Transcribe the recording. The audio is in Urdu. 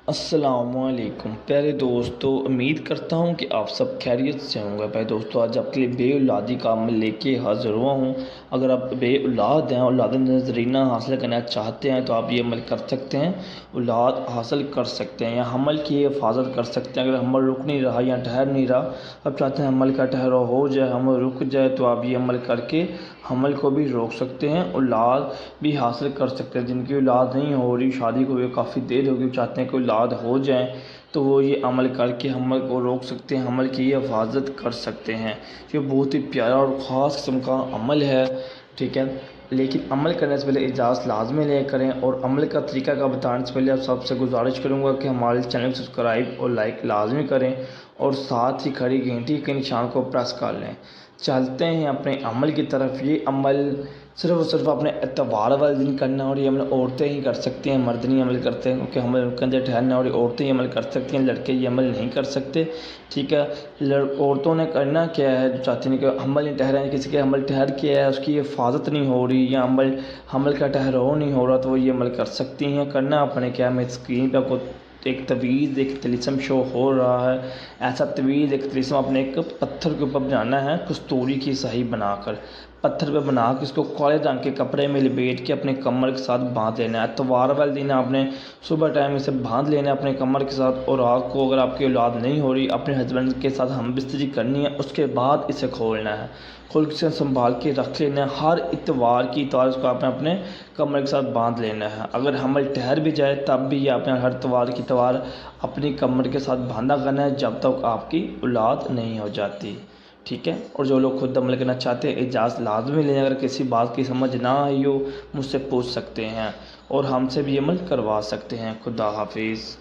السلام علیکم پیارے دوستو، امید کرتا ہوں کہ آپ سب خیریت سے ہوں گے۔ پیارے دوستو، آج آپ کے لیے بے اولادی کا عمل لے کے حاضر ہوا ہوں۔ اگر آپ بے اولاد ہیں، اولاد نذرینہ حاصل کرنا چاہتے ہیں تو آپ یہ عمل کر سکتے ہیں، اولاد حاصل کر سکتے ہیں یا حمل کی حفاظت کر سکتے ہیں۔ اگر حمل رک نہیں رہا یا ٹھہر نہیں رہا، آپ چاہتے ہیں حمل کا ٹھہراؤ ہو جائے، حمل رک جائے، تو آپ یہ عمل کر کے حمل کو بھی روک سکتے ہیں، اولاد بھی حاصل کر سکتے ہیں۔ جن کی اولاد نہیں ہو رہی، شادی کو بھی کافی دیر ہوگی، چاہتے ہیں کہ اولاد ہو جائیں، تو وہ یہ عمل کر کے حمل کو روک سکتے ہیں، حمل کی حفاظت کر سکتے ہیں۔ یہ بہت ہی پیارا اور خاص قسم کا عمل ہے، ٹھیک ہے۔ لیکن عمل کرنے سے پہلے اجازت لازمی لے کریں، اور عمل کا طریقہ کا بتانے سے پہلے آپ سب سے گزارش کروں گا کہ ہمارے چینل کو سبسکرائب اور لائک لازمی کریں، اور ساتھ ہی کھڑی گھنٹی کے نشان کو پریس کر لیں۔ چلتے ہیں اپنے عمل کی طرف۔ یہ عمل صرف اور صرف اپنے اتوار والے دن کرنا، اور یہ عمل عورتیں ہی کر سکتی ہیں، مرد نہیں عمل کرتے، کیونکہ حمل کے اندر ٹھہرنا، اور عورتیں ہی عمل کر سکتی ہیں، لڑکے یہ عمل نہیں کر سکتے، ٹھیک ہے۔ عورتوں نے کرنا کیا ہے، جو چاہتی ہیں کہ حمل نہیں ٹھہرا ہے، کسی کے حمل ٹھہر کیا ہے، اس کی حفاظت نہیں ہو رہی یا حمل کا ٹھہراؤ نہیں ہو رہا، تو وہ یہ عمل کر سکتی ہیں۔ کرنا اپنے کیا، میں اسکرین پہ آپ کو ایک طویل ایک طلسم شو ہو رہا ہے، ایسا طویل ایک طلسم اپنے ایک پتھر کے اوپر بنانا ہے، کستوری کی صحیح بنا کر پتھر پہ بنا کے اس کو کالے رنگ کے کپڑے میں لپیٹ کے اپنے کمر کے ساتھ باندھ لینا ہے۔ اتوار والے دن آپ نے صبح ٹائم اسے باندھ لینا ہے اپنے کمر کے ساتھ، اور رات کو اگر آپ کی اولاد نہیں ہو رہی، اپنے ہسبینڈ کے ساتھ ہم بستری کرنی ہے، اس کے بعد اسے کھولنا ہے، کھول کے اسے سنبھال کے رکھ لینا ہے۔ ہر اتوار کی اتوار اس کو آپ نے اپنے کمر کے ساتھ باندھ لینا ہے۔ اگر حمل ٹھہر بھی جائے تب بھی یہ آپ نے ہر اتوار کی اتوار اپنی کمر کے ساتھ باندھا کرنا ہے، جب تک آپ کی اولاد نہیں ہو جاتی، ٹھیک ہے۔ اور جو لوگ خود عمل کرنا چاہتے ہیں، اجازت لازمی لیں۔ اگر کسی بات کی سمجھ نہ آئی ہو، مجھ سے پوچھ سکتے ہیں، اور ہم سے بھی عمل کروا سکتے ہیں۔ خدا حافظ۔